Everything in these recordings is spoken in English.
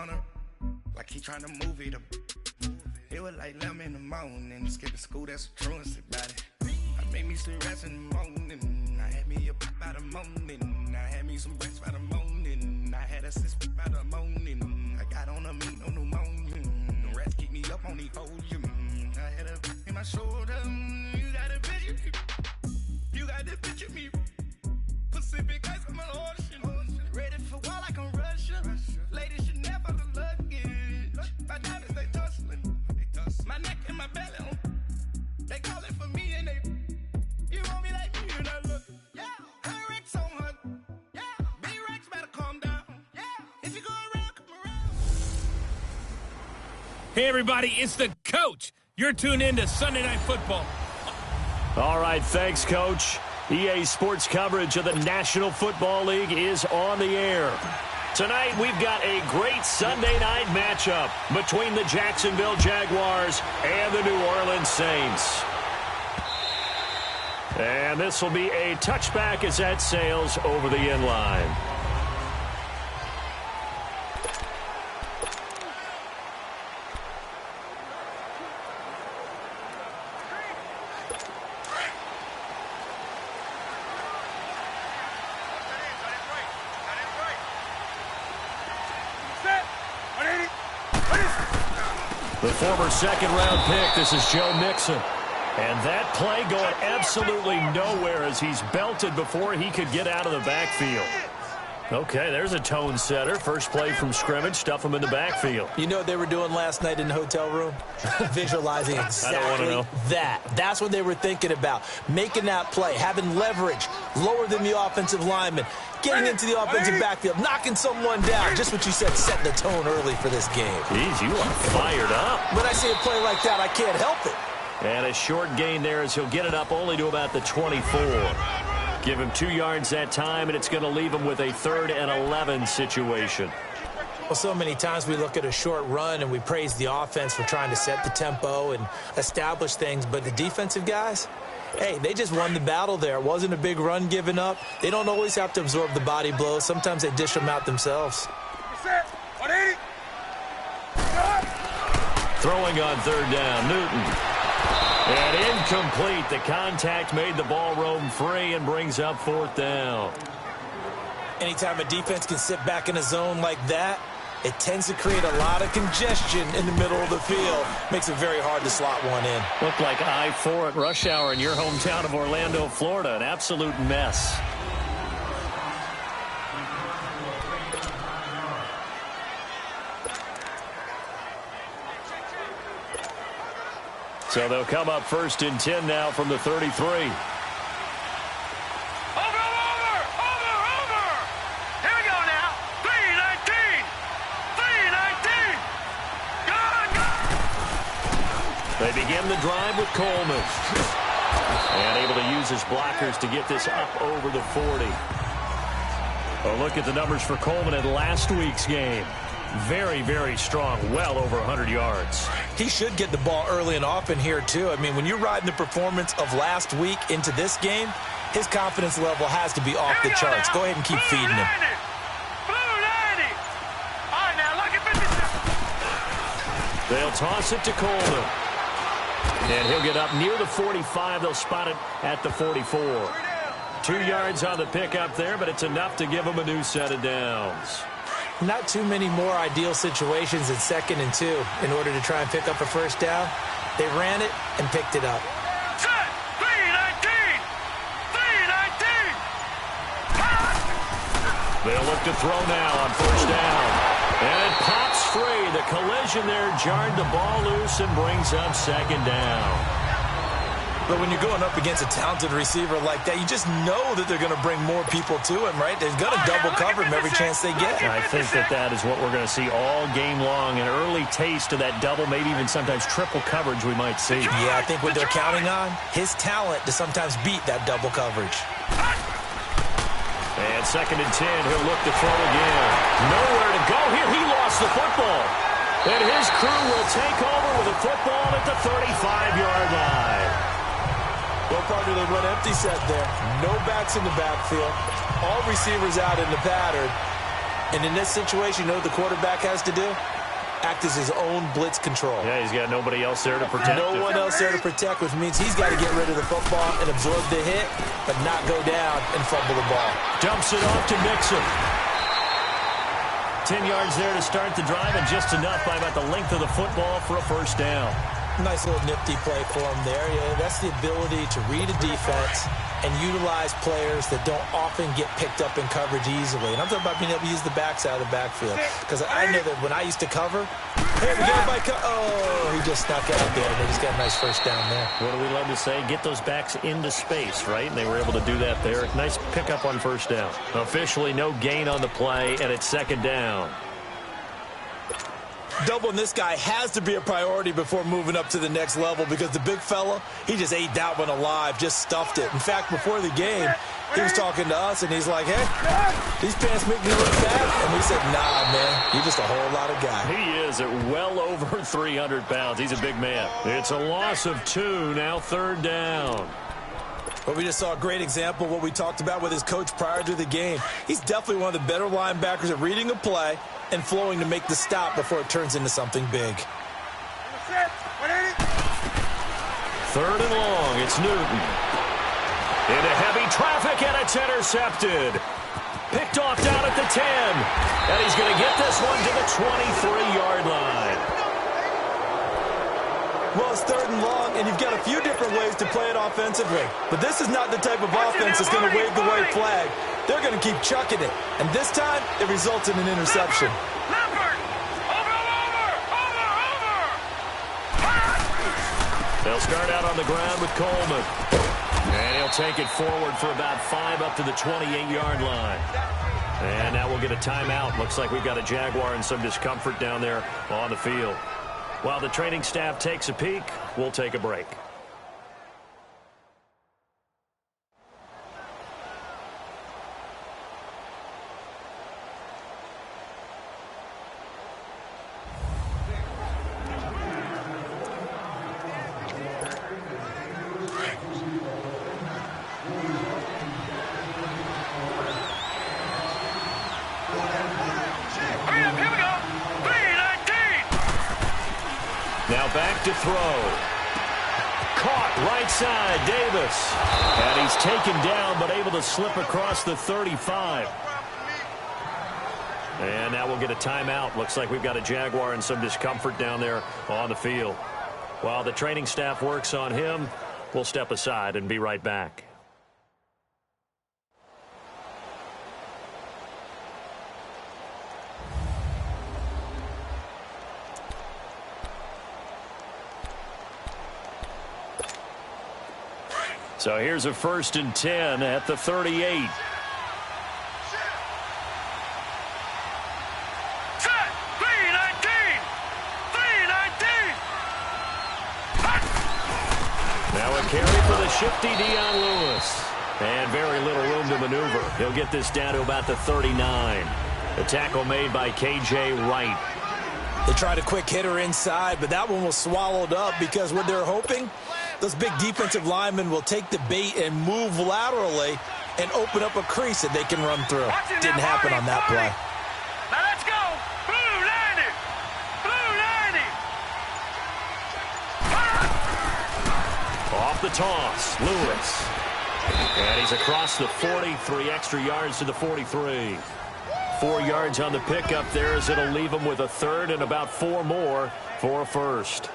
hunter, like he trying to move it up. It was like 11 in the morning, skipping school, that's a truancy about it. I made me some rest in the morning, I had me a pop by the morning, I had me some breakfast by the morning, I had a sis by the morning, I got on a meat, no pneumonia, the rats keep me up on the folium, I had a in my shoulder, you got a picture me, you got the picture me, Pacific ice on my ocean, ready for war like I'm Russia, ladies should never the luggage, my diamonds they tussling, my neck and my belly on, they call it for me and they, you want me like me and I look, yeah, her Rex on her, yeah, B-Rex better calm down, yeah, if you go around, come around. Hey everybody, it's the coach. You're tuned in to Sunday Night Football. All right, thanks, Coach. EA Sports coverage of the National Football League is on the air. Tonight, we've got a great Sunday night matchup between the Jacksonville Jaguars and the New Orleans Saints. And this will be a touchback as that sails over the end line. The former second-round pick, this is Joe Mixon. And that play going absolutely nowhere as he's belted before he could get out of the backfield. Okay, there's a tone setter. First play from scrimmage, stuff him in the backfield. You know what they were doing last night in the hotel room? Visualizing exactly that. That's what they were thinking about. Making that play, having leverage, lower than the offensive lineman, getting into the offensive backfield, knocking someone down. Just what you said, setting the tone early for this game. Jeez, you are fired up. When I see a play like that, I can't help it. And a short gain there as he'll get it up only to about the 24. Give him 2 yards that time, and it's going to leave him with a 3rd and 11 situation. Well, so many times we look at a short run and we praise the offense for trying to set the tempo and establish things, but the defensive guys, hey, they just won the battle there. It wasn't a big run given up. They don't always have to absorb the body blows. Sometimes they dish them out themselves. Throwing on 3rd down, Newton. And incomplete. The contact made the ball roam free and brings up 4th down. Anytime a defense can sit back in a zone like that, it tends to create a lot of congestion in the middle of the field. Makes it very hard to slot one in. Looked like I-4 at rush hour in your hometown of Orlando, Florida. An absolute mess. So they'll come up 1st and 10 now from the 33. Over! Here we go now. 319! 319! Go! They begin the drive with Coleman. And able to use his blockers to get this up over the 40. A look at the numbers for Coleman in last week's game. Very, very strong, well over 100 yards. He should get the ball early and often here, too. I mean, when you're riding the performance of last week into this game, his confidence level has to be off the charts. Go ahead and keep feeding him. Blue 90! All right, now, look at 56. They'll toss it to Coleman. And he'll get up near the 45. They'll spot it at the 44. 2 yards on the pickup there, but it's enough to give him a new set of downs. Not too many more ideal situations in 2nd and 2 in order to try and pick up a 1st down. They ran it and picked it up. Set! 319! 319! They'll look to throw now on 1st down. And it pops free. The collision there jarred the ball loose and brings up 2nd down. But when you're going up against a talented receiver like that, you just know that they're going to bring more people to him, right? They're going to double cover him every chance they get. I think that is what we're going to see all game long. An early taste of that double, maybe even sometimes triple coverage we might see. Yeah, I think what they're counting on, his talent to sometimes beat that double coverage. And 2nd and 10, he'll look to throw again. Nowhere to go here. He lost the football. And his crew will take over with a football at the 35-yard line. Well, partner, they went empty set there. No backs in the backfield. All receivers out in the pattern. And in this situation, you know what the quarterback has to do? Act as his own blitz control. Yeah, he's got nobody else there to protect him. No one else there to protect, which means he's got to get rid of the football and absorb the hit, but not go down and fumble the ball. Dumps it off to Mixon. 10 yards there to start the drive, and just enough by about the length of the football for a first down. Nice little nifty play for him there. Yeah, that's the ability to read a defense and utilize players that don't often get picked up in coverage easily. And I'm talking about being able to use the backside of the backfield. Because I know that when I used to cover, hey, we got my oh, he just snuck out there, and they just got a nice first down there. What do we love to say? Get those backs into space, right? And they were able to do that there. Nice pickup on first down. Officially no gain on the play, and it's second down. Doubling this guy has to be a priority before moving up to the next level, because the big fella, he just ate that one alive, just stuffed it. In fact, before the game, he was talking to us, and he's like, hey, these pants make me look fat. And we said, nah, man, you're just a whole lot of guy. He is at well over 300 pounds. He's a big man. It's a loss of 2, now third down. But we just saw a great example of what we talked about with his coach prior to the game. He's definitely one of the better linebackers at reading a play and flowing to make the stop before it turns into something big. Third and long, it's Newton. Into heavy traffic, and it's intercepted. Picked off down at the 10. And he's going to get this one to the 23-yard line. Well, it's third and long, and you've got a few different ways to play it offensively. But this is not the type of offense that's going to wave the white flag. They're going to keep chucking it. And this time, it results in an interception. They'll start out on the ground with Coleman. And he'll take it forward for about 5 up to the 28-yard line. And now we'll get a timeout. Looks like we've got a Jaguar and some discomfort down there on the field. While the training staff takes a peek, we'll take a break. Now back to throw. Caught right side, Davis. And he's taken down, but able to slip across the 35. And now we'll get a timeout. Looks like we've got a Jaguar and some discomfort down there on the field. While the training staff works on him, we'll step aside and be right back. So here's a 1st and 10 at the 38. Now a carry for the shifty Dion Lewis. And very little room to maneuver. He'll get this down to about the 39. The tackle made by K.J. Wright. They tried a quick hitter inside, but that one was swallowed up because what they're hoping, those big defensive linemen will take the bait and move laterally and open up a crease that they can run through. Didn't happen on that play. Now let's go. Blue 90. Blue 90. Off the toss, Lewis. And he's across the 40, 3 extra yards to the 43. 4 yards on the pickup there, as it'll leave him with a third and about 4 more for a first.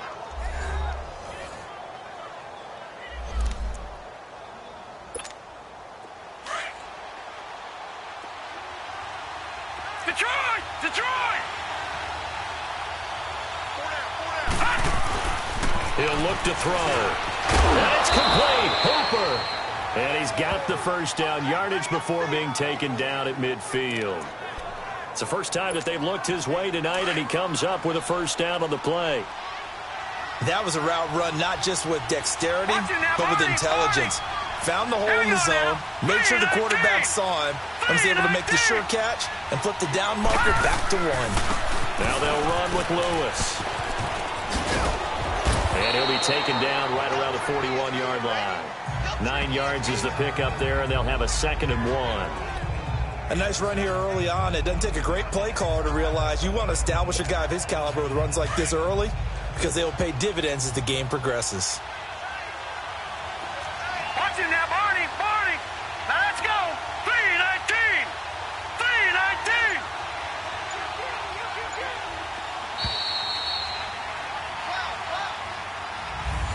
Detroit! He'll look to throw. And it's complete. Hooper. And he's got the first down, yardage before being taken down at midfield. It's the first time that they've looked his way tonight, and he comes up with a first down on the play. That was a route run not just with dexterity, but with intelligence. Found the hole in the zone, made sure the quarterback saw him, and was able to make the short catch and flip the down marker back to 1. Now they'll run with Lewis. And he'll be taken down right around the 41-yard line. 9 yards is the pickup there, and they'll have a 2nd and 1. A nice run here early on. It doesn't take a great play caller to realize you want to establish a guy of his caliber with runs like this early because they will pay dividends as the game progresses. Watch him now, Barney. Now let's go. 3-19. 3-19.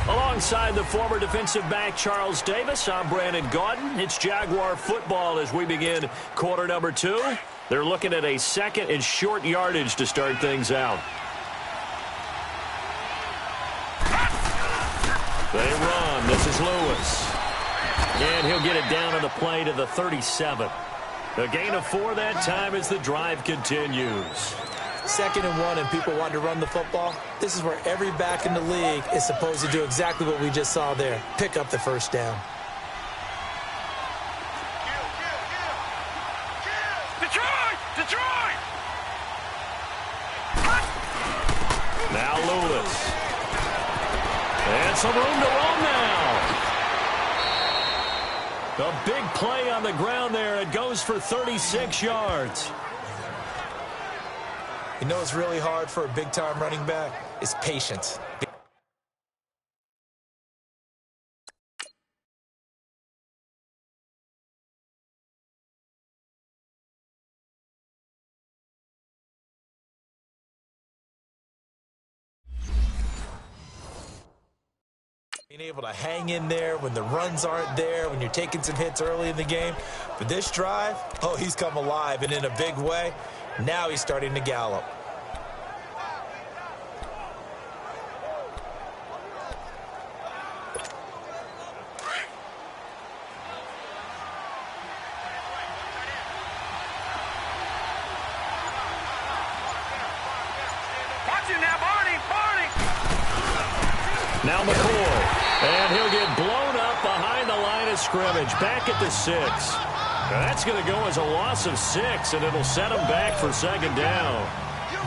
Alongside the former defensive back Charles Davis, I'm Brandon Gaudin. It's Jaguar football as we begin quarter number 2. They're looking at a second and short yardage to start things out. They run. This is Lewis. And he'll get it down on the play to the 37. A gain of 4 that time as the drive continues. 2nd and 1 and people want to run the football. This is where every back in the league is supposed to do exactly what we just saw there. Pick up the first down. Detroit! Now Lewis. And some room to run now. A big play on the ground there. It goes for 36 yards. You know it's really hard for a big-time running back? It's patience. Being able to hang in there when the runs aren't there, when you're taking some hits early in the game. But this drive, oh, he's come alive and in a big way. Now he's starting to gallop. Watch him now, Barney. Now McCoy. And he'll get blown up behind the line of scrimmage. Back at the 6. That's going to go as a loss of 6, and it'll set him back for 2nd down.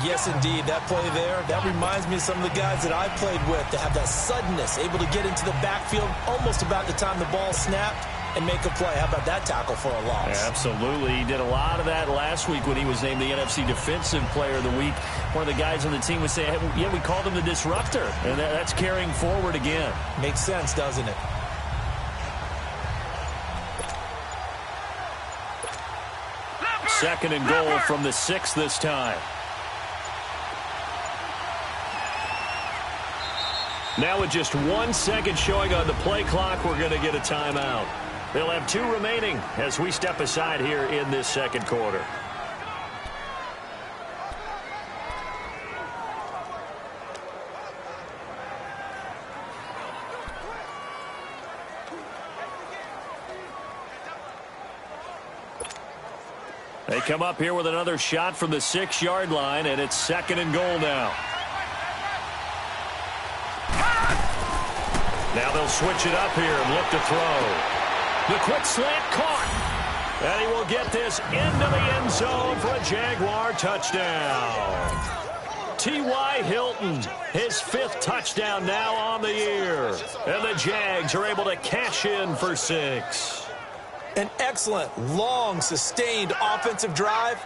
Yes, indeed. That play there, that reminds me of some of the guys that I played with that have that suddenness, able to get into the backfield almost about the time the ball snapped and make a play. How about that tackle for a loss? Yeah, absolutely. He did a lot of that last week when he was named the NFC Defensive Player of the Week. One of the guys on the team was saying, hey, yeah, we called him the disruptor, and that's carrying forward again. Makes sense, doesn't it? Second and goal from the 6 this time. Now with just 1 second showing on the play clock, we're going to get a timeout. They'll have 2 remaining as we step aside here in this second quarter. They come up here with another shot from the 6-yard line, and it's 2nd and goal now. Now they'll switch it up here and look to throw. The quick slant caught. And he will get this into the end zone for a Jaguar touchdown. T.Y. Hilton, his 5th touchdown now on the year. And the Jags are able to cash in for 6. An excellent, long, sustained offensive drive.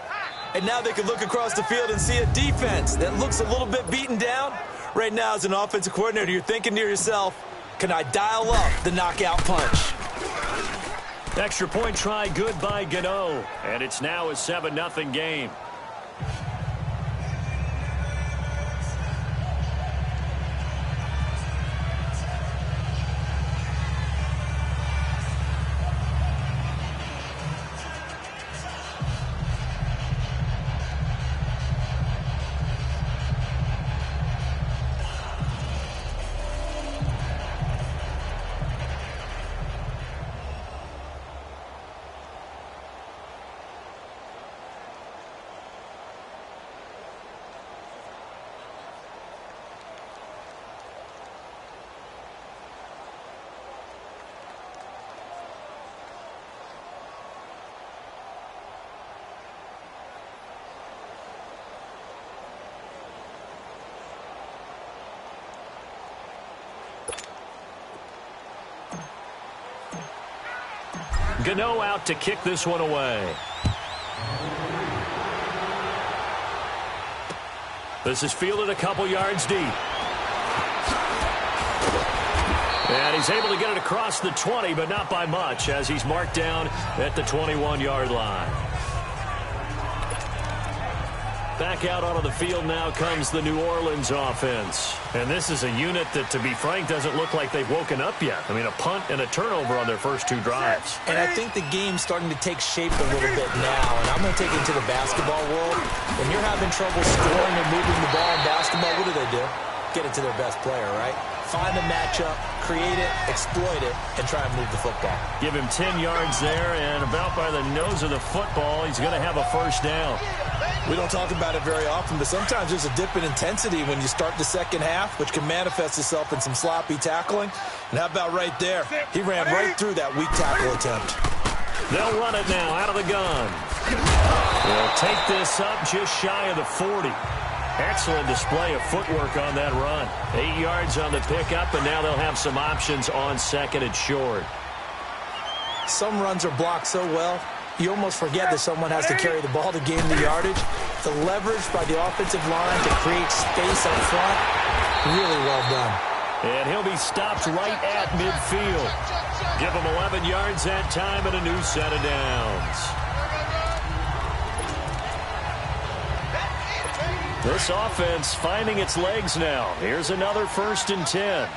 And now they can look across the field and see a defense that looks a little bit beaten down. Right now, as an offensive coordinator, you're thinking to yourself, can I dial up the knockout punch? Extra point try good by Gano. And it's now a 7-0 game. Gano out to kick this one away. This is fielded a couple yards deep. And he's able to get it across the 20, but not by much, as he's marked down at the 21-yard line. Back out onto the field now comes the New Orleans offense. And this is a unit that, to be frank, doesn't look like they've woken up yet. I mean, a punt and a turnover on their first 2 drives. And I think the game's starting to take shape a little bit now. And I'm going to take it to the basketball world. When you're having trouble scoring and moving the ball in basketball, what do? Get it to their best player, right? Find the matchup, create it, exploit it, and try and move the football. Give him 10 yards there, and about by the nose of the football, he's going to have a first down. We don't talk about it very often, but sometimes there's a dip in intensity when you start the second half, which can manifest itself in some sloppy tackling. And how about right there? He ran right through that weak tackle attempt. They'll run it now out of the gun. They'll take this up just shy of the 40. Excellent display of footwork on that run. 8 yards on the pickup, and now they'll have some options on second and short. Some runs are blocked so well, you almost forget that someone has to carry the ball to gain the yardage. The leverage by the offensive line to create space up front, really well done. And he'll be stopped right at midfield. Give him 11 yards that time and a new set of downs. This offense finding its legs now. Here's another 1st and 10.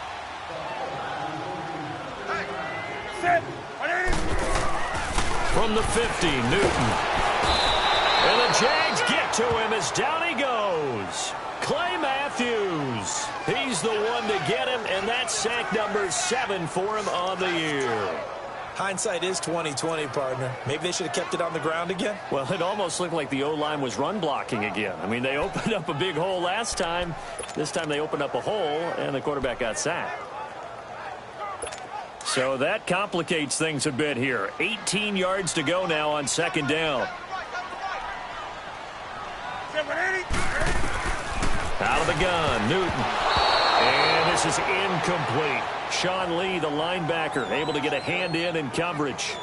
From the 50, Newton. And the Jags get to him as down he goes. Clay Matthews. He's the one to get him, and that's sack number 7 for him on the year. Hindsight is 20/20, partner. Maybe they should have kept it on the ground again. Well, it almost looked like the O-line was run blocking again. I mean, they opened up a big hole last time. This time they opened up a hole, and the quarterback got sacked. So that complicates things a bit here. 18 yards to go now on second down. Out of the gun, Newton. And this is incomplete. Sean Lee, the linebacker, able to get a hand in coverage.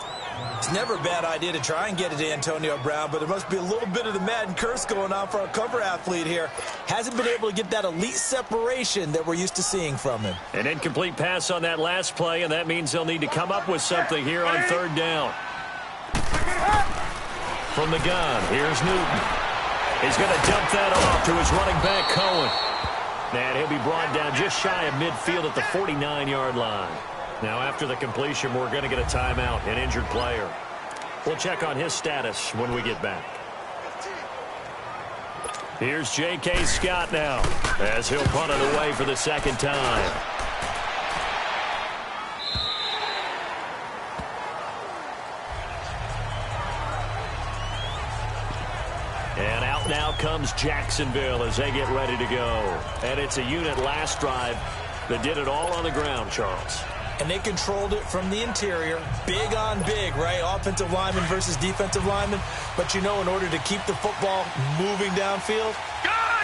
It's never a bad idea to try and get it to Antonio Brown, but there must be a little bit of the Madden curse going on for our cover athlete here. Hasn't been able to get that elite separation that we're used to seeing from him. An incomplete pass on that last play, and that means they'll need to come up with something here on third down. From the gun, here's Newton. He's going to dump that off to his running back, Cohen. And he'll be brought down just shy of midfield at the 49-yard line. Now, after the completion, we're going to get a timeout, an injured player. We'll check on his status when we get back. Here's J.K. Scott now, as he'll punt it away for the second time. And out now comes Jacksonville as they get ready to go. And it's a unit last drive that did it all on the ground, Charles. And they controlled it from the interior. Big on big, right? Offensive lineman versus defensive lineman. But, you know, in order to keep the football moving downfield,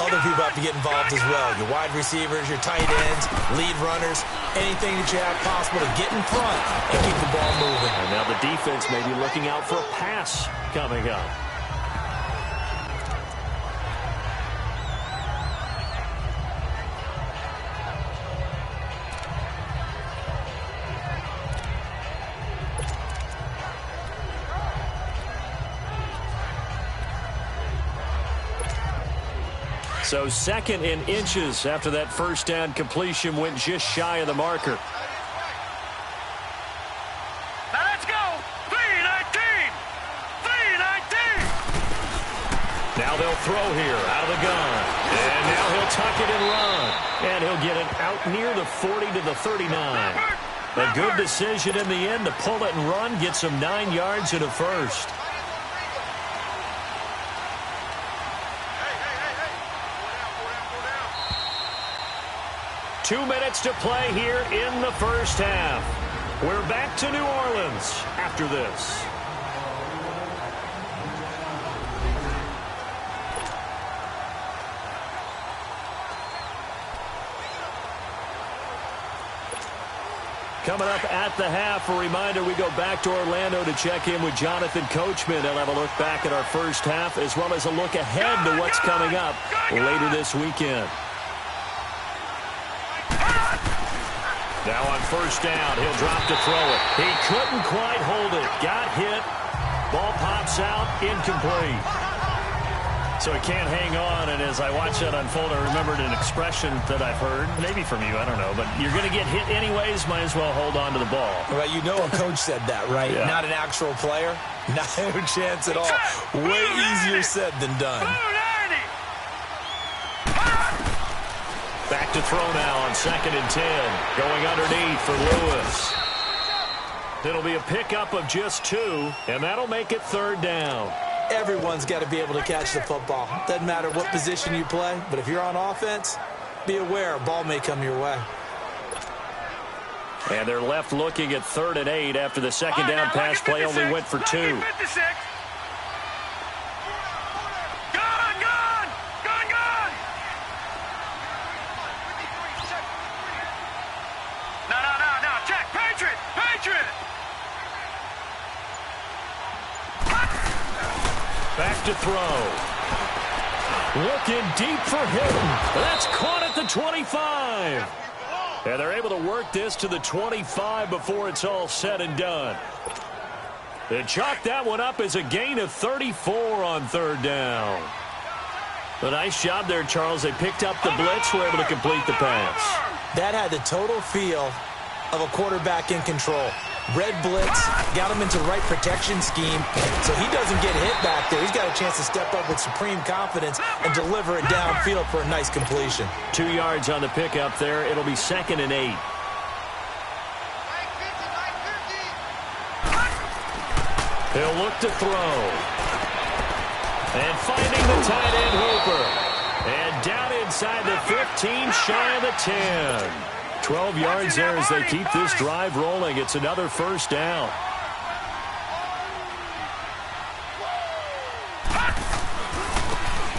other people have to get involved as well. Your wide receivers, your tight ends, lead runners, anything that you have possible to get in front and keep the ball moving. And now the defense may be looking out for a pass coming up. So second in inches after that first down completion went just shy of the marker. Now let's go. 3-19. 3-19. Now they'll throw here out of the gun. And now he'll tuck it and run. And he'll get it out near the 40 to the 39. A good decision in the end to pull it and run. Gets him 9 yards and a first. 2 minutes to play here in the first half. We're back to New Orleans after this. Coming up at the half, a reminder, we go back to Orlando to check in with Jonathan Coachman. They'll have a look back at our first half as well as a look ahead to what's coming up later this weekend. Now on first down, he'll drop to throw it. He couldn't quite hold it. Got hit. Ball pops out, incomplete. So he can't hang on, and as I watch that unfold, I remembered an expression that I've heard, maybe from you, I don't know, but you're going to get hit anyways, might as well hold on to the ball. Well, you know a coach said that, right? Yeah. Not an actual player. Not a chance at all. Way easier said than done. Back to throw now on 2nd and 10. Going underneath for Lewis. It'll be a pickup of just 2, and that'll make it 3rd down. Everyone's got to be able to catch the football. Doesn't matter what position you play, but if you're on offense, be aware a ball may come your way. And they're left looking at 3rd and 8 after the second down pass play only went for 2. Back to throw. Looking deep for Hilton. That's caught at the 25. And they're able to work this to the 25 before it's all said and done. They chalk that one up as a gain of 34 on 3rd down. A nice job there, Charles. They picked up the blitz, were able to complete the pass. That had the total feel of a quarterback in control. Red blitz, got him into the right protection scheme, so he doesn't get hit back there. He's got a chance to step up with supreme confidence and deliver it downfield for a nice completion. 2 yards on the pickup there. It'll be 2nd and 8. He'll look to throw. And finding the tight end Hooper. And down inside the 15, shy of the 10. 12 yards there as they keep this drive rolling. It's another 1st down.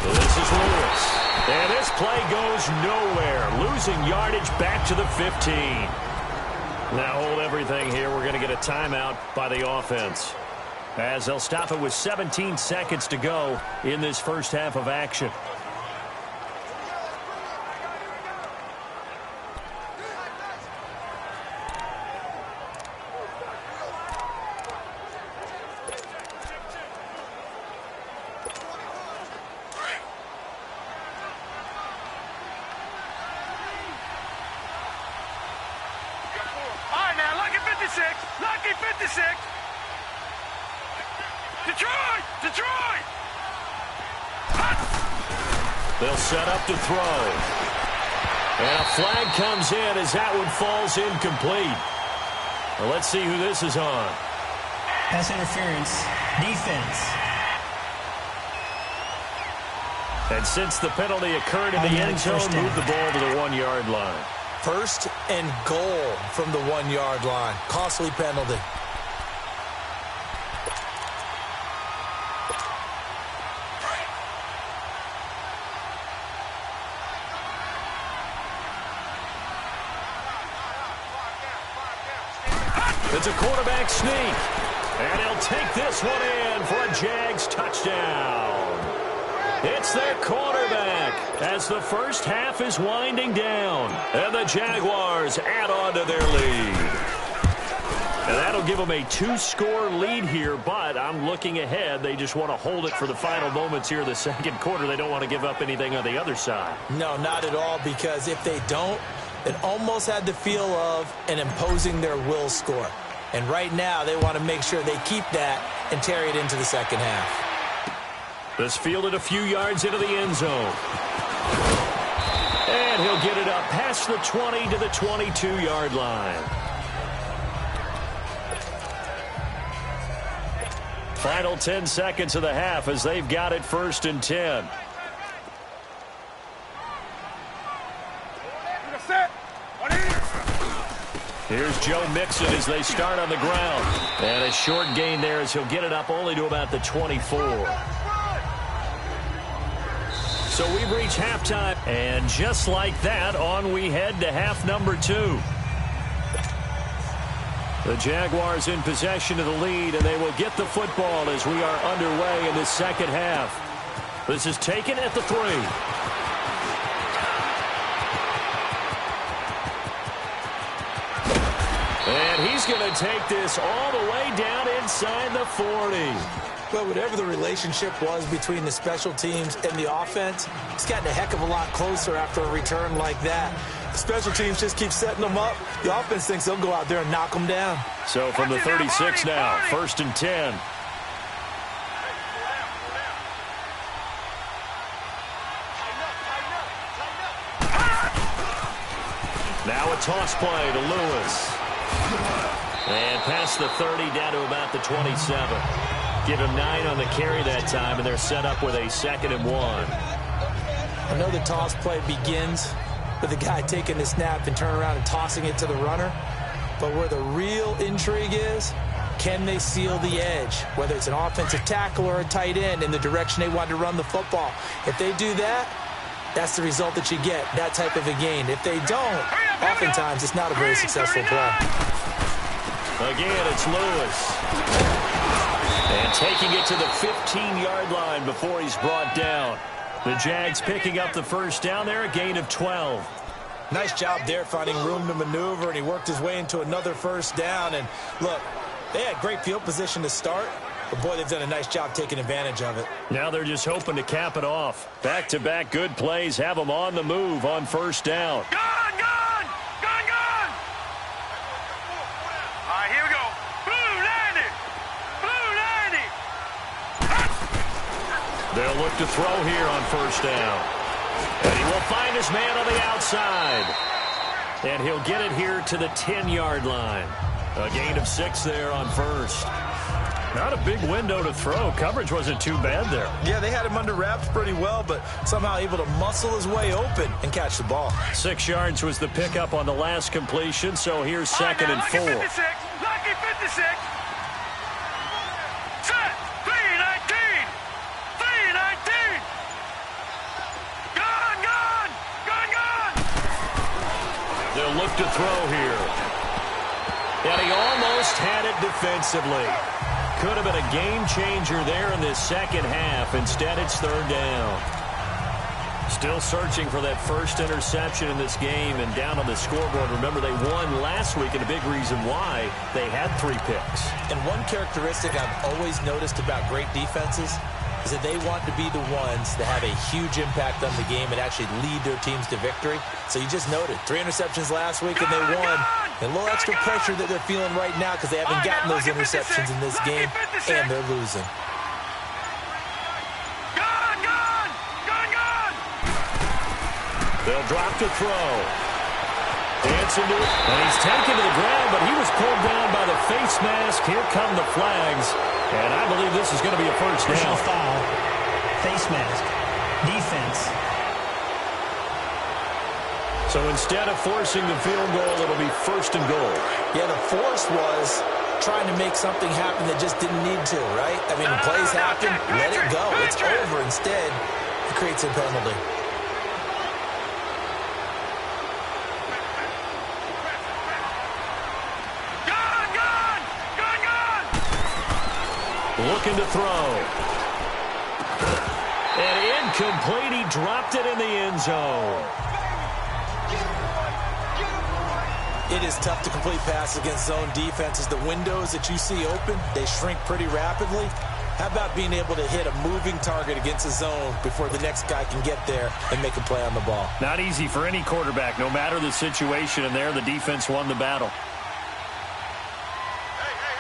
This is Lewis. And this play goes nowhere. Losing yardage back to the 15. Now hold everything here. We're going to get a timeout by the offense, as they'll stop it with 17 seconds to go in this first half of action. They'll set up to throw. And a flag comes in as that one falls incomplete. Well, let's see who this is on. Pass interference, defense. And since the penalty occurred in the end zone, move the ball to the 1-yard line. 1st and goal from the 1-yard line. Costly penalty. It's a quarterback sneak. And he'll take this one in for a Jags touchdown. It's their quarterback as the first half is winding down. And the Jaguars add on to their lead. And that'll give them a 2-score lead here, but I'm looking ahead. They just want to hold it for the final moments here in the second quarter. They don't want to give up anything on the other side. No, not at all, because if they don't, it almost had the feel of an imposing their will score. And right now, they want to make sure they keep that and carry it into the second half. This fielded a few yards into the end zone. And he'll get it up past the 20 to the 22-yard line. Final 10 seconds of the half as they've got it 1st and 10. Here's Joe Mixon as they start on the ground. And a short gain there as he'll get it up only to about the 24. So we've reached halftime. And just like that, on we head to half number 2. The Jaguars in possession of the lead, and they will get the football as we are underway in the second half. This is taken at the 3. And he's going to take this all the way down inside the 40. Well, whatever the relationship was between the special teams and the offense, it's gotten a heck of a lot closer after a return like that. The special teams just keep setting them up. The offense thinks they'll go out there and knock them down. So from the 36 now, 1st and 10. Now a toss play to Lewis. And past the 30 down to about the 27. Give him 9 on the carry that time, and they're set up with a 2nd and 1. I know the toss play begins with the guy taking the snap and turning around and tossing it to the runner. But where the real intrigue is, can they seal the edge? Whether it's an offensive tackle or a tight end in the direction they want to run the football. If they do that, that's the result that you get, that type of a gain. If they don't, oftentimes it's not a very successful play. Again, it's Lewis. And taking it to the 15-yard line before he's brought down. The Jags picking up the first down there, a gain of 12. Nice job there finding room to maneuver, and he worked his way into another first down. And look, they had great field position to start, but boy, they've done a nice job taking advantage of it. Now they're just hoping to cap it off. Back-to-back good plays have them on the move on first down. Gone! All right, here we go. Blue 90! Blue 90! They'll look to throw here on first down. And he will find his man on the outside. And he'll get it here to the 10-yard line. A gain of 6 there on first. Not a big window to throw. Coverage wasn't too bad there. Yeah, they had him under wraps pretty well, but somehow able to muscle his way open and catch the ball. 6 yards was the pickup on the last completion, so here's 2nd and 4. Lucky 56. Lucky 56. Set. 319. 319. Gone. They'll look to throw here. And he almost had it defensively. Could have been a game changer there in this second half. Instead, it's 3rd down. Still searching for that first interception in this game and down on the scoreboard. Remember, they won last week, and a big reason why they had 3 picks. And one characteristic I've always noticed about great defenses is that they want to be the ones that have a huge impact on the game and actually lead their teams to victory. So you just noted 3 interceptions last week and they won. And a little extra pressure that they're feeling right now because they haven't gotten those interceptions in this game and they're losing. Gone. They'll drop to throw. Hanson to it, and he's taken to the ground, but he was pulled down by the face mask. Here come the flags, and I believe this is going to be a first down. Personal foul, face mask, defense. So instead of forcing the field goal, it'll be 1st and goal. Yeah, the force was trying to make something happen that just didn't need to, right? I mean, plays happen, let it go. It's over. Instead, it creates a penalty. Looking to throw. And incomplete. He dropped it in the end zone. It is tough to complete passes against zone defenses. The windows that you see open, they shrink pretty rapidly. How about being able to hit a moving target against a zone before the next guy can get there and make a play on the ball? Not easy for any quarterback, no matter the situation, and there the defense won the battle.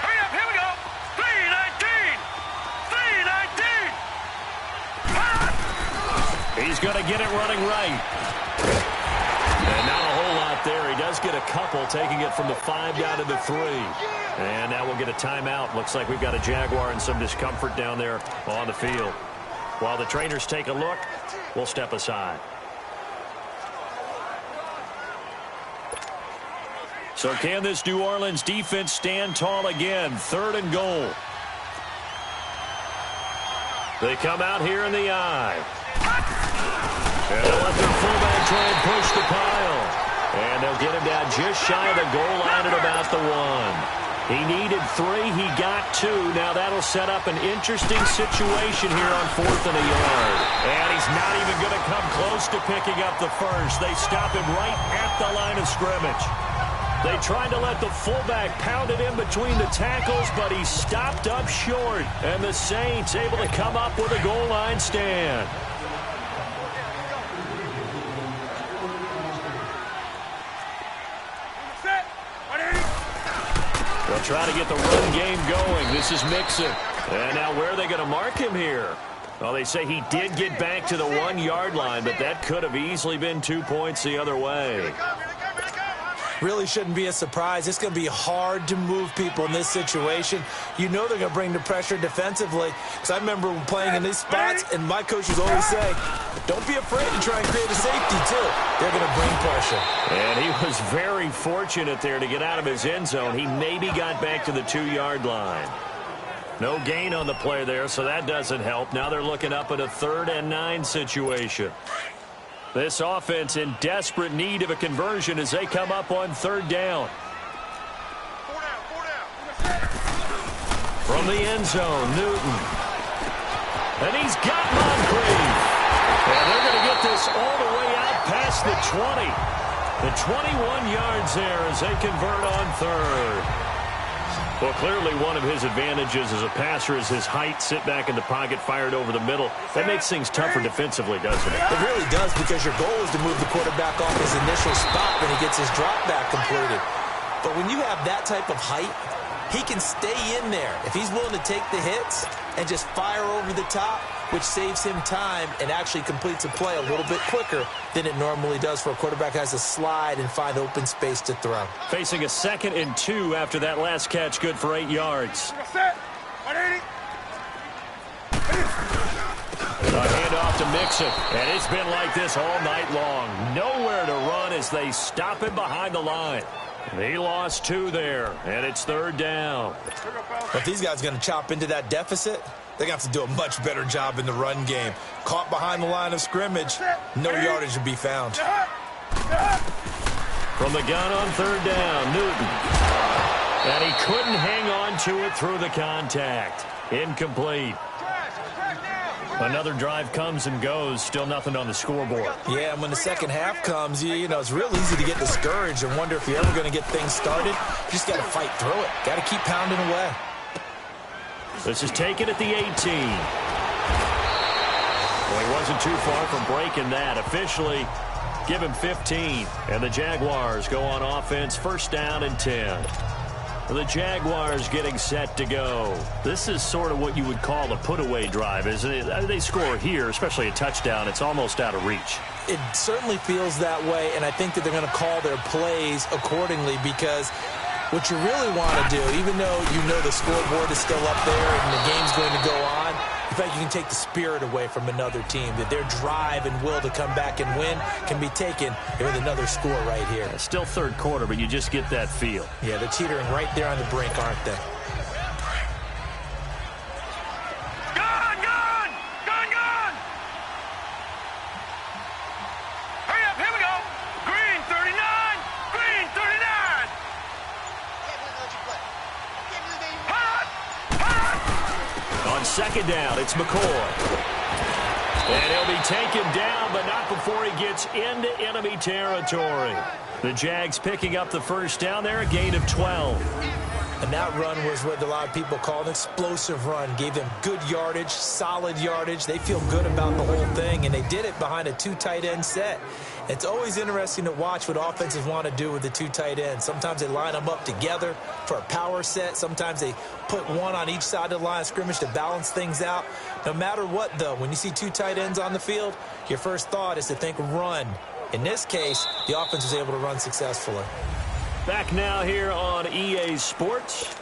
Hurry up, here we go. 319. He's going to get it running right. And not a whole lot there. He does get a couple, taking it from the 5 down to the 3. And now we'll get a timeout. Looks like we've got a Jaguar and some discomfort down there on the field. While the trainers take a look, we'll step aside. So can this New Orleans defense stand tall again? 3rd and goal. They come out here in the eye. And they'll let their fullback try and push the pile. And they'll get him down just shy of the goal line at about the 1. He needed 3. He got 2. Now that'll set up an interesting situation here on 4th and a yard. And he's not even going to come close to picking up the first. They stop him right at the line of scrimmage. They tried to let the fullback pound it in between the tackles, but he stopped up short. And the Saints able to come up with a goal line stand. They'll try to get the run game going. This is Mixon. And now where are they going to mark him here? Well, they say he did get back to the 1-yard line, but that could have easily been 2 points the other way. Really shouldn't be a surprise. It's going to be hard to move people in this situation. You know they're going to bring the pressure defensively. Because I remember playing in these spots, and my coaches always say, don't be afraid to try and create a safety, too. They're going to bring pressure. And he was very fortunate there to get out of his end zone. He maybe got back to the 2-yard line. No gain on the play there, so that doesn't help. Now they're looking up at a 3rd and 9 situation. This offense in desperate need of a conversion as they come up on 3rd down. From the end zone, Newton. And he's got Moncrief. And they're going to get this all the way out past the 20. The 21 yards there as they convert on 3rd. Well, clearly one of his advantages as a passer is his height. Sit back in the pocket, fired over the middle. That makes things tougher defensively, doesn't it? It really does, because your goal is to move the quarterback off his initial spot when he gets his drop back completed. But when you have that type of height, he can stay in there. If he's willing to take the hits and just fire over the top, which saves him time and actually completes a play a little bit quicker than it normally does for a quarterback who has to slide and find open space to throw. Facing a 2nd and 2 after that last catch, good for 8 yards. A handoff to Mixon, and it's been like this all night long. Nowhere to run as they stop him behind the line. He lost 2 there, and it's 3rd down. If these guys are going to chop into that deficit, they're going to have to do a much better job in the run game. Caught behind the line of scrimmage, no yardage to be found. From the gun on 3rd down, Newton. And he couldn't hang on to it through the contact. Incomplete. Another drive comes and goes. Still nothing on the scoreboard. Yeah, and when the second half comes, you know, it's real easy to get discouraged and wonder if you're ever going to get things started. You just got to fight through it. Got to keep pounding away. This is taken at the 18. Well, he wasn't too far from breaking that. Officially, give him 15. And the Jaguars go on offense, 1st down and 10. The Jaguars getting set to go. This is sort of what you would call a put-away drive, isn't it? They score here, especially a touchdown. It's almost out of reach. It certainly feels that way, and I think that they're going to call their plays accordingly, because what you really want to do, even though you know the scoreboard is still up there and the game's going to go on, in fact, you can take the spirit away from another team, that their drive and will to come back and win can be taken with another score right here. Still 3rd quarter, but you just get that feel. Yeah, they're teetering right there on the brink, aren't they? Hurry up, here we go. Green 39, green 39. On 2nd down, it's McCoy. And he'll be taken down, but not before he gets into enemy territory. The Jags picking up the 1st down there, a gain of 12. And that run was what a lot of people call an explosive run. Gave them good yardage, solid yardage. They feel good about the whole thing, and they did it behind a 2 tight end set. It's always interesting to watch what offenses want to do with the 2 tight ends. Sometimes they line them up together for a power set. Sometimes they put one on each side of the line of scrimmage to balance things out. No matter what, though, when you see 2 tight ends on the field, your first thought is to think run. In this case, the offense was able to run successfully. Back now here on EA Sports.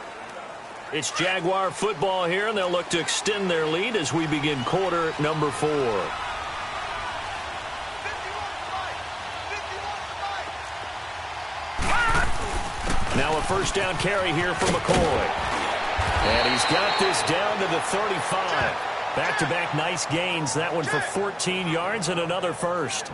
It's Jaguar football here, and they'll look to extend their lead as we begin quarter number 4. Now a 1st down carry here for McCoy. And he's got this down to the 35. Back-to-back nice gains. That one for 14 yards and another 1st.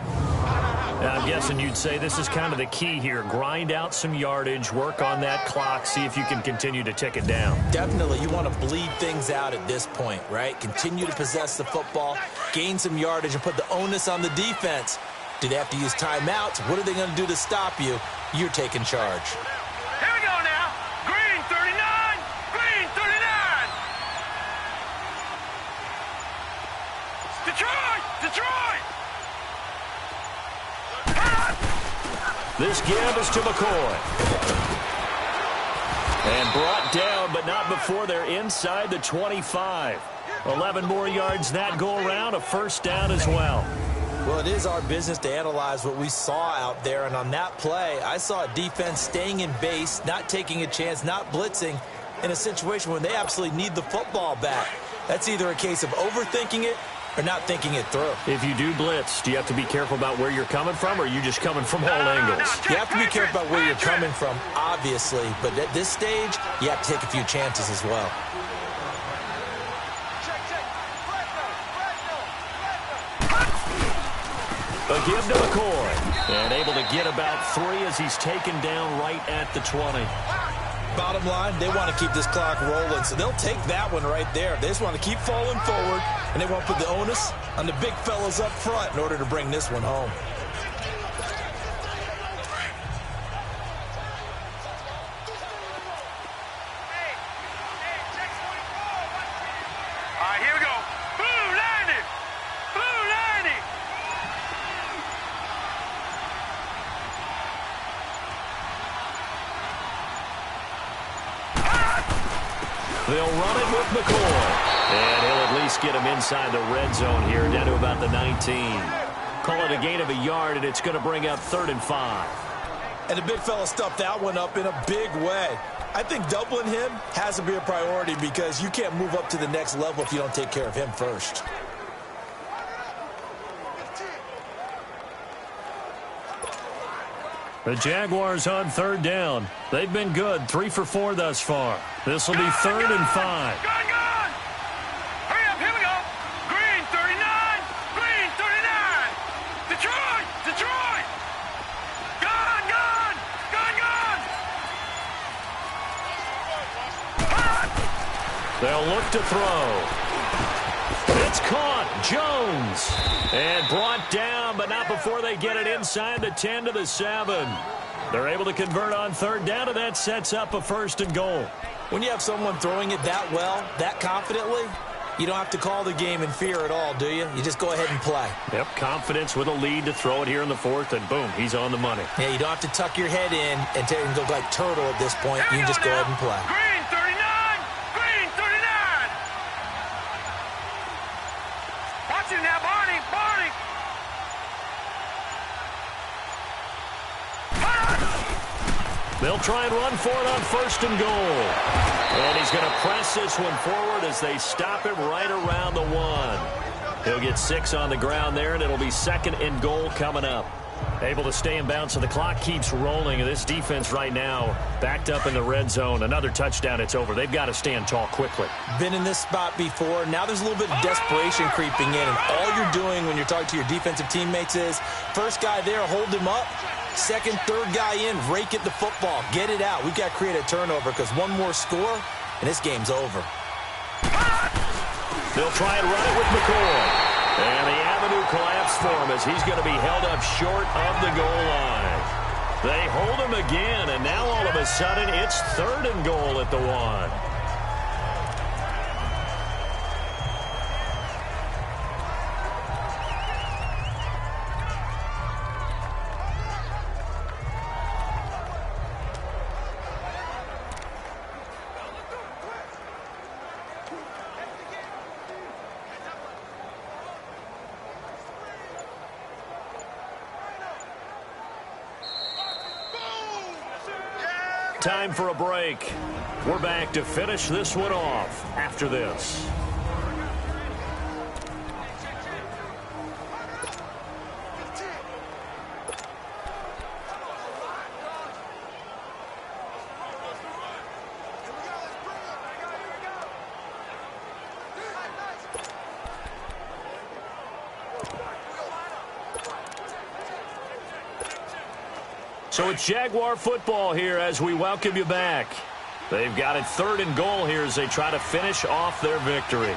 Now, I'm guessing you'd say this is kind of the key here. Grind out some yardage, work on that clock, see if you can continue to tick it down. Definitely. You want to bleed things out at this point, right? Continue to possess the football, gain some yardage, and put the onus on the defense. Do they have to use timeouts? What are they going to do to stop you? You're taking charge. Here we go now. Green 39. Green 39. Detroit. Detroit. This give is to McCoy. And brought down, but not before they're inside the 25. 11 more yards that go around, a first down as well. Well, it is our business to analyze what we saw out there, and on that play, I saw a defense staying in base, not taking a chance, not blitzing in a situation where they absolutely need the football back. That's either a case of overthinking it or not thinking it through. If you do blitz, do you have to be careful about where you're coming from, or are you just coming from all angles? You have to be careful about where you're coming from, obviously, but at this stage, you have to take a few chances as well. A give to McCoy, and able to get about 3 as he's taken down right at the 20. Bottom line, they want to keep this clock rolling, so they'll take that one right there. They just want to keep falling forward, and they want to put the onus on the big fellas up front in order to bring this one home. All right, here we go. Blue 90. Blue 90. They'll run it with McCoy. And he'll at least get him inside the red zone here, down to about the 19. Call it a gain of a yard, and it's going to bring up 3rd and 5. And the big fella stuffed that one up in a big way. I think doubling him has to be a priority because you can't move up to the next level if you don't take care of him first. The Jaguars on 3rd down. They've been good, 3 for 4 thus far. This will be 3rd and 5. Gone. Hurry up, here we go. Green 39. Green 39. Detroit. Detroit. Gone. They'll look to throw. It's caught. Jones. And brought down, but not before they get it inside the 10 to the 7. They're able to convert on 3rd down, and that sets up a 1st and goal. When you have someone throwing it that well, that confidently, you don't have to call the game in fear at all, do you? You just go ahead and play. Yep, confidence with a lead to throw it here in the 4th, and boom, he's on the money. Yeah, you don't have to tuck your head in and go like turtle at this point. You can just go ahead and play. Green 39. Green 39. Watch him now, Barney. They'll try and run for it on 1st and goal. And he's going to press this one forward as they stop him right around the 1. He'll get 6 on the ground there, and it'll be 2nd and goal coming up. Able to stay in bounds, so the clock keeps rolling. This defense right now backed up in the red zone. Another touchdown, it's over. They've got to stand tall quickly. Been in this spot before. Now there's a little bit of desperation creeping in, and all you're doing when you're talking to your defensive teammates is first guy there, hold him up. Second, third guy in, rake at the football. Get it out. We've got to create a turnover because one more score, and this game's over. They'll try and run it with McCoy. And the avenue collapsed for him as he's going to be held up short of the goal line. They hold him again, and now all of a sudden it's 3rd and goal at the 1. Time for a break. We're back to finish this one off after this. So it's Jaguar football here as we welcome you back. They've got it 3rd and goal here as they try to finish off their victory.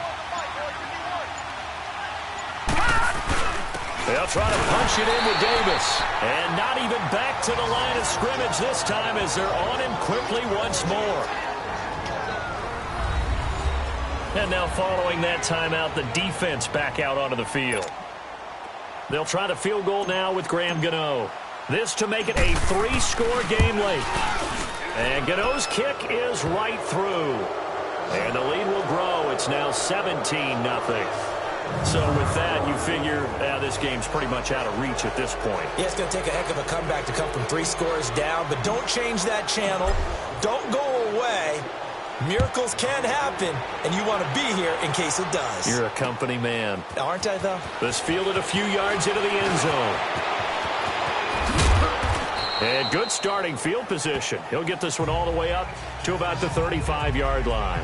They'll try to punch it in with Davis. And not even back to the line of scrimmage this time as they're on him quickly once more. And now following that timeout, the defense back out onto the field. They'll try to field goal now with Graham Gano. This to make it a 3-score game late. And Gano's kick is right through. And the lead will grow. It's now 17-0. So with that, you figure this game's pretty much out of reach at this point. Yeah, it's going to take a heck of a comeback to come from 3 scores down, but don't change that channel. Don't go away. Miracles can happen, and you want to be here in case it does. You're a company man. Aren't I, though? This fielded a few yards into the end zone. And good starting field position. He'll get this one all the way up to about the 35-yard line.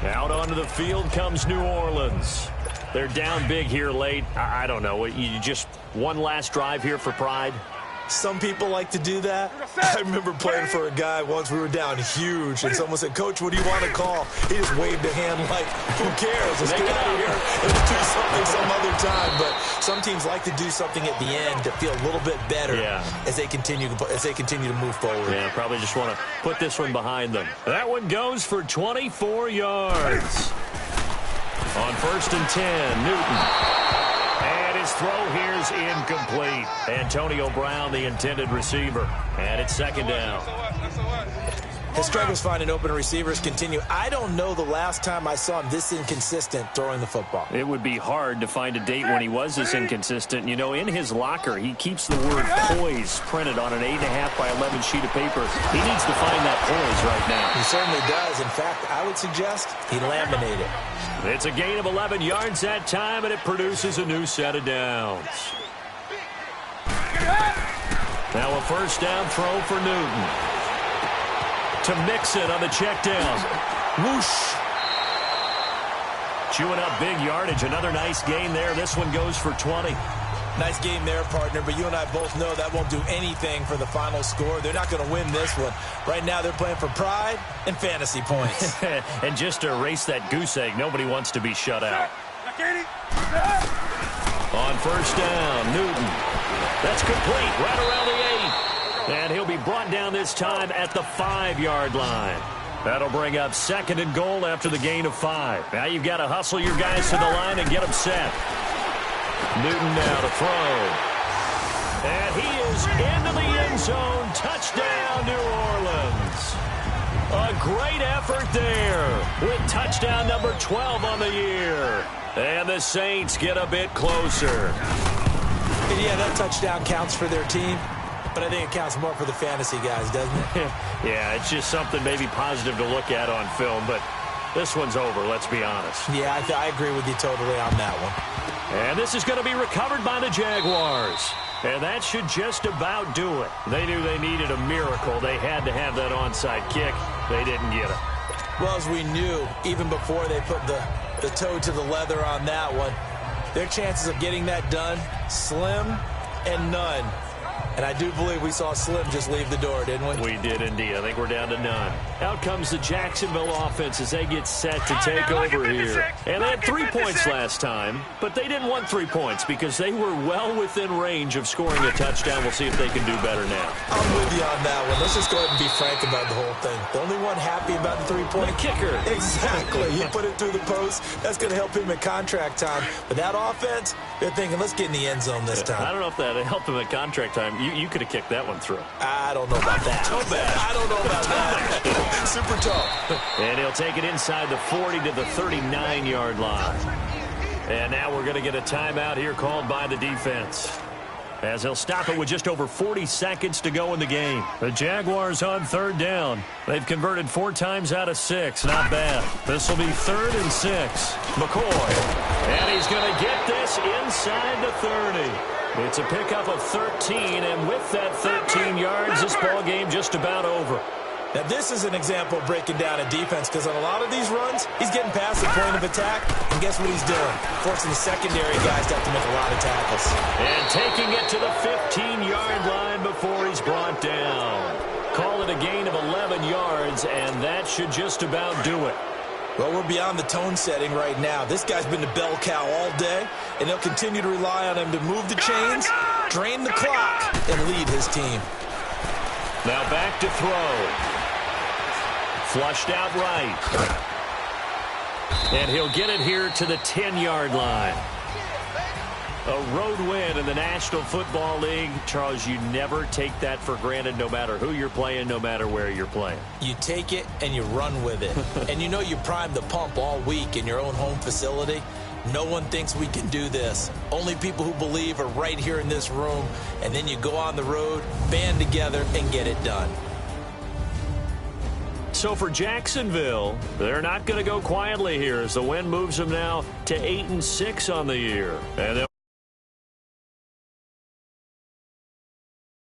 Out onto the field comes New Orleans. They're down big here late. I don't know. You just one last drive here for pride? Some people like to do that. I remember playing for a guy once. We were down huge, and someone said, "Coach, what do you want to call?" He just waved a hand like, "Who cares? Let's get out of here. Let's do something some other time." But some teams like to do something at the end to feel a little bit better as they continue to move forward. Yeah, probably just want to put this one behind them. That one goes for 24 yards. On 1st and 10, Newton. His throw here is incomplete. Antonio Brown, the intended receiver. And it's 2nd down. His struggles finding open receivers continue. I don't know the last time I saw him this inconsistent throwing the football. It would be hard to find a date when he was this inconsistent. You know, in his locker, he keeps the word poise printed on an 8.5 by 11 sheet of paper. He needs to find that poise right now. He certainly does. In fact, I would suggest he laminate it. It's a gain of 11 yards that time, and it produces a new set of downs. Now a 1st down throw for Newton. To Mixon on the check down. Whoosh. Chewing up big yardage. Another nice gain there. This one goes for 20. Nice game there, partner, but you and I both know that won't do anything for the final score. They're not going to win this one. Right now, they're playing for pride and fantasy points. And just to erase that goose egg, nobody wants to be shut out. On 1st down, Newton. That's complete, right around the 8. And he'll be brought down this time at the 5-yard line. That'll bring up 2nd and goal after the gain of 5. Now you've got to hustle your guys to the line and get them set. Newton now to throw. And he is into the end zone. Touchdown, New Orleans. A great effort there with touchdown number 12 on the year. And the Saints get a bit closer. Yeah, that touchdown counts for their team, but I think it counts more for the fantasy guys, doesn't it? Yeah, it's just something maybe positive to look at on film, but this one's over, let's be honest. Yeah, I agree with you totally on that one. And this is going to be recovered by the Jaguars. And that should just about do it. They knew they needed a miracle. They had to have that onside kick. They didn't get it. Well, as we knew, even before they put the toe to the leather on that one, their chances of getting that done, slim and none. And I do believe we saw Slim just leave the door, didn't we? We did indeed. I think we're down to none. Out comes the Jacksonville offense as they get set to take over here. And they had 3 points last time, but they didn't want 3 points because they were well within range of scoring a touchdown. We'll see if they can do better now. I'm with you on that one. Let's just go ahead and be frank about the whole thing. The only one happy about the 3-point kicker. Exactly. He put it through the post. That's going to help him at contract time. But that offense, they're thinking, let's get in the end zone this time. I don't know if that helped him at contract time. You could have kicked that one through. I don't know about that. So bad. I don't know about that. Super tough. And he'll take it inside the 40 to the 39-yard line. And now we're going to get a timeout here called by the defense, as he'll stop it with just over 40 seconds to go in the game. The Jaguars on 3rd down. They've converted 4 times out of 6. Not bad. This will be 3rd and 6. McCoy. And he's going to get this inside the 30. It's a pickup of 13, and with that 13 yards, this ball game just about over. Now, this is an example of breaking down a defense, because on a lot of these runs, he's getting past the point of attack, and guess what he's doing? Forcing the secondary guys to have to make a lot of tackles. And taking it to the should just about do it. Well, we're beyond the tone setting right now. This guy's been the bell cow all day, and they'll continue to rely on him to move the chains, drain the clock, and lead his team. Now back to throw. Flushed out right. And he'll get it here to the 10-yard line. A road win in the National Football League. Charles, you never take that for granted, no matter who you're playing, no matter where you're playing. You take it and you run with it. And you know you primed the pump all week in your own home facility. No one thinks we can do this. Only people who believe are right here in this room. And then you go on the road, band together, and get it done. So for Jacksonville, they're not going to go quietly here as the win moves them now to 8-6 on the year. And